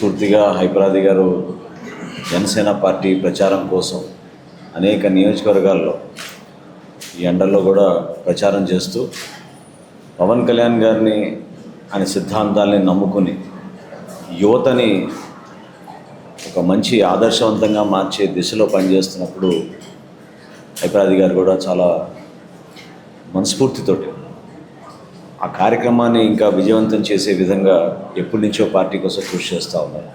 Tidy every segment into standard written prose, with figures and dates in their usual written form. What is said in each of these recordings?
మనస్ఫూర్తిగా హైపరాది గారు జనసేన పార్టీ ప్రచారం కోసం అనేక నియోజకవర్గాల్లో ఈ ఎండల్లో కూడా ప్రచారం చేస్తూ పవన్ కళ్యాణ్ గారిని ఆయన సిద్ధాంతాల్ని నమ్ముకుని యువతని ఒక మంచి ఆదర్శవంతంగా మార్చే దిశలో పనిచేస్తున్నప్పుడు హైపరాది గారు కూడా చాలా మనస్ఫూర్తితోటి ఆ కార్యక్రమాన్ని ఇంకా విజయవంతం చేసే విధంగా ఎప్పటి నుంచో పార్టీ కోసం కృషి చేస్తూ ఉన్నారు.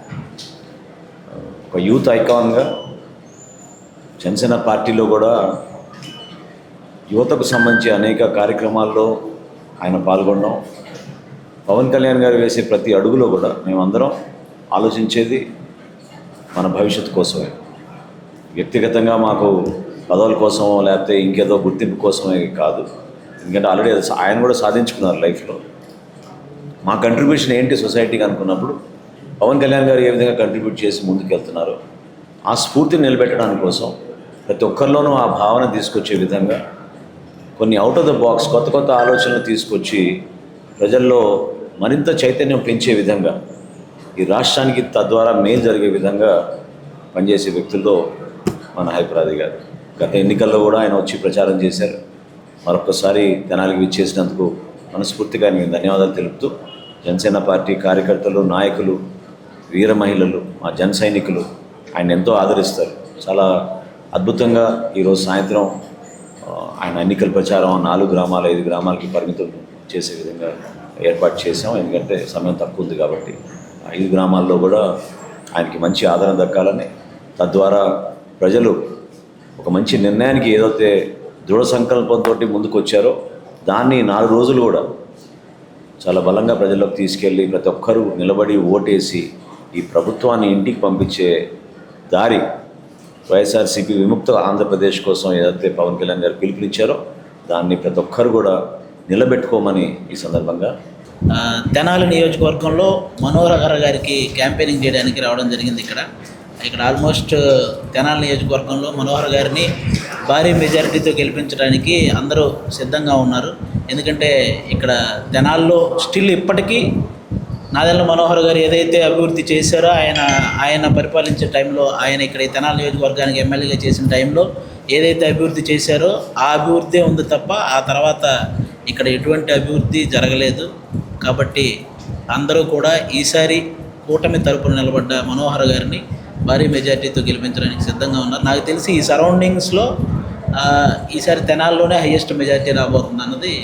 ఒక యూత్ ఐకాన్గా జనసేన పార్టీలో కూడా యువతకు సంబంధించి అనేక కార్యక్రమాల్లో ఆయన పాల్గొనడం, పవన్ కళ్యాణ్ గారు వేసే ప్రతి అడుగులో కూడా మేమందరం ఆలోచించేది మన భవిష్యత్తు కోసమే. వ్యక్తిగతంగా మాకు పదవుల కోసమో లేకపోతే ఇంకేదో గుర్తింపు కోసమే కాదు. ఎందుకంటే ఆల్రెడీ ఆయన కూడా సాధించుకున్నారు లైఫ్లో. మా కంట్రిబ్యూషన్ ఏంటి సొసైటీకి అనుకున్నప్పుడు పవన్ కళ్యాణ్ గారు ఏ విధంగా కంట్రిబ్యూట్ చేసి ముందుకు వెళ్తున్నారు, ఆ స్ఫూర్తిని నిలబెట్టడానికి కోసం ప్రతి ఒక్కరిలోనూ ఆ భావన తీసుకొచ్చే విధంగా కొన్ని అవుట్ ఆఫ్ ద బాక్స్ కొత్త కొత్త ఆలోచనలు తీసుకొచ్చి ప్రజల్లో మరింత చైతన్యం పెంచే విధంగా ఈ రాష్ట్రానికి తద్వారా మేలు జరిగే విధంగా పనిచేసే వ్యక్తుల్లో మన హైపరాది గారు. గత ఎన్నికల్లో కూడా ఆయన వచ్చి ప్రచారం చేశారు. మరొకసారి తెనాలికి విచ్చేసినందుకు మనస్ఫూర్తిగా నేను ధన్యవాదాలు తెలుపుతూ జనసేన పార్టీ కార్యకర్తలు, నాయకులు, వీర మహిళలు, మా జన సైనికులు ఆయన ఎంతో ఆదరిస్తారు. చాలా అద్భుతంగా ఈరోజు సాయంత్రం ఆయన ఎన్నికల ప్రచారం 4 గ్రామాలు 5 గ్రామాలకి పరిమితం చేసే విధంగా ఏర్పాటు చేసాం. ఎందుకంటే సమయం తక్కువ ఉంది కాబట్టి 5 గ్రామాల్లో కూడా ఆయనకి మంచి ఆదరణ దక్కాలని, తద్వారా ప్రజలు ఒక మంచి నిర్ణయానికి ఏదైతే దృఢ సంకల్పంతో ముందుకు వచ్చారో దాన్ని 4 రోజులు కూడా చాలా బలంగా ప్రజల్లోకి తీసుకెళ్ళి ప్రతి ఒక్కరూ నిలబడి ఓటేసి ఈ ప్రభుత్వాన్ని ఇంటికి పంపించే దారి వైఎస్ఆర్సీపీ విముక్త ఆంధ్రప్రదేశ్ కోసం ఏదైతే పవన్ కళ్యాణ్ గారు పిలుపునిచ్చారో దాన్ని ప్రతి ఒక్కరు కూడా నిలబెట్టుకోమని ఈ సందర్భంగా తెనాలి నియోజకవర్గంలో మనోహర్ గారికి క్యాంపెయినింగ్ చేయడానికి రావడం జరిగింది. ఇక్కడ ఆల్మోస్ట్ తెనాలి నియోజకవర్గంలో మనోహర్ గారిని భారీ మెజారిటీతో గెలిపించడానికి అందరూ సిద్ధంగా ఉన్నారు. ఎందుకంటే ఇక్కడ తెనాల్లో స్టిల్ ఇప్పటికీ నాదెళ్ల మనోహర్ గారు ఏదైతే అభివృద్ధి చేశారో ఆయన పరిపాలించే టైంలో, ఆయన ఇక్కడ ఈ తెనాలి నియోజకవర్గానికి ఎమ్మెల్యేగా చేసిన టైంలో ఏదైతే అభివృద్ధి చేశారో ఆ అభివృద్ధి ఉంది తప్ప ఆ తర్వాత ఇక్కడ ఎటువంటి అభివృద్ధి జరగలేదు. కాబట్టి అందరూ కూడా ఈసారి కూటమి తరపున నిలబడ్డ మనోహర్ గారిని భారీ మెజార్టీతో గెలిపించడానికి సిద్ధంగా ఉన్నారు. నాకు తెలిసి ఈ సరౌండింగ్స్లో ఈసారి తెనాల్లోనే హయ్యెస్ట్ మెజార్టీ రాబోతుంది అన్నది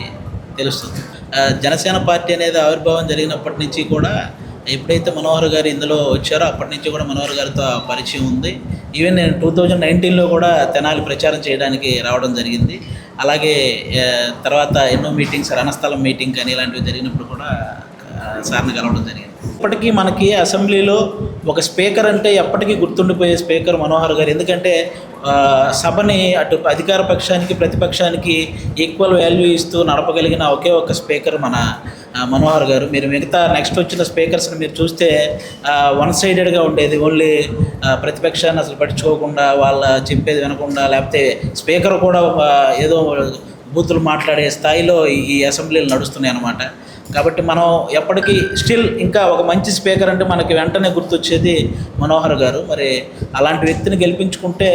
తెలుస్తుంది. జనసేన పార్టీ అనేది ఆవిర్భావం జరిగినప్పటి నుంచి కూడా ఎప్పుడైతే మనోహర్ గారు ఇందులో వచ్చారో అప్పటి నుంచి కూడా మనోహర్ గారితో పరిచయం ఉంది. ఈవెన్ నేను 2019లో కూడా తెనాలి ప్రచారం చేయడానికి రావడం జరిగింది. అలాగే తర్వాత ఎన్నో మీటింగ్స్, రణస్థలం మీటింగ్ కానీ ఇలాంటివి జరిగినప్పుడు కూడా సార్ని కలవడం జరిగింది. ఇప్పటికీ మనకి అసెంబ్లీలో ఒక స్పీకర్ అంటే ఎప్పటికీ గుర్తుండిపోయే స్పీకర్ మనోహర్ గారు. ఎందుకంటే సభని అటు అధికార పక్షానికి ప్రతిపక్షానికి ఈక్వల్ వాల్యూ ఇస్తూ నడపగలిగిన ఒకే ఒక స్పీకర్ మన మనోహర్ గారు. మీరు మిగతా నెక్స్ట్ వచ్చిన స్పీకర్స్ని మీరు చూస్తే వన్ సైడెడ్గా ఉండేది. ఓన్లీ ప్రతిపక్షాన్ని అసలు పట్టించుకోకుండా, వాళ్ళ చెప్పేది వినకుండా, లేకపోతే స్పీకర్ కూడా ఏదో బూతులు మాట్లాడే స్థాయిలో ఈ అసెంబ్లీలు నడుస్తున్నాయి అన్నమాట. కాబట్టి మనం ఎప్పటికీ స్టిల్ ఇంకా ఒక మంచి స్పీకర్ అంటే మనకి వెంటనే గుర్తొచ్చేది మనోహర్ గారు. మరి అలాంటి వ్యక్తిని గెలిపించుకుంటే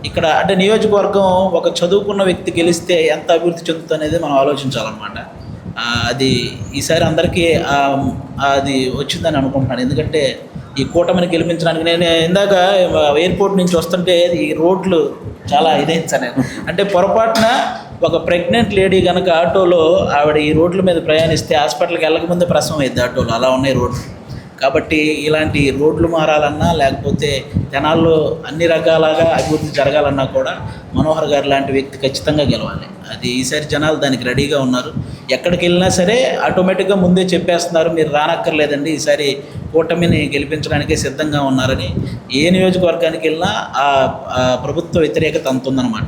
ఇక్కడ అంటే నియోజకవర్గం ఒక చదువుకున్న వ్యక్తి గెలిస్తే ఎంత అభివృద్ధి చెందుతుంది అనేది మనం ఆలోచించాలన్నమాట. అది ఈసారి అందరికీ అది వచ్చిందని అనుకుంటున్నాను. ఎందుకంటే ఈ కూటమిని గెలిపించడానికి నేను ఇందాక ఎయిర్పోర్ట్ నుంచి వస్తుంటే ఈ రోడ్లు చాలా ఇదైంది. అంటే పొరపాటున ఒక ప్రెగ్నెంట్ లేడీ కనుక ఆటోలో ఆవిడ ఈ రోడ్ల మీద ప్రయాణిస్తే హాస్పిటల్కి వెళ్ళకముందే ప్రసవం అయింది ఆటోలో, అలా ఉన్నాయి రోడ్లు. కాబట్టి ఇలాంటి రోడ్లు మారాలన్నా లేకపోతే జనాల్లో అన్ని రకాలుగా అభివృద్ధి జరగాలన్నా కూడా మనోహర్ గారు లాంటి వ్యక్తి ఖచ్చితంగా గెలవాలి. అది ఈసారి జనాలు దానికి రెడీగా ఉన్నారు. ఎక్కడికి వెళ్ళినా సరే ఆటోమేటిక్గా ముందే చెప్పేస్తున్నారు, మీరు రానక్కర్లేదండి, ఈసారి కూటమిని గెలిపించడానికే సిద్ధంగా ఉన్నారని. ఏ నియోజకవర్గానికి వెళ్ళినా ఆ ప్రభుత్వ వ్యతిరేకత అంతుందన్నమాట.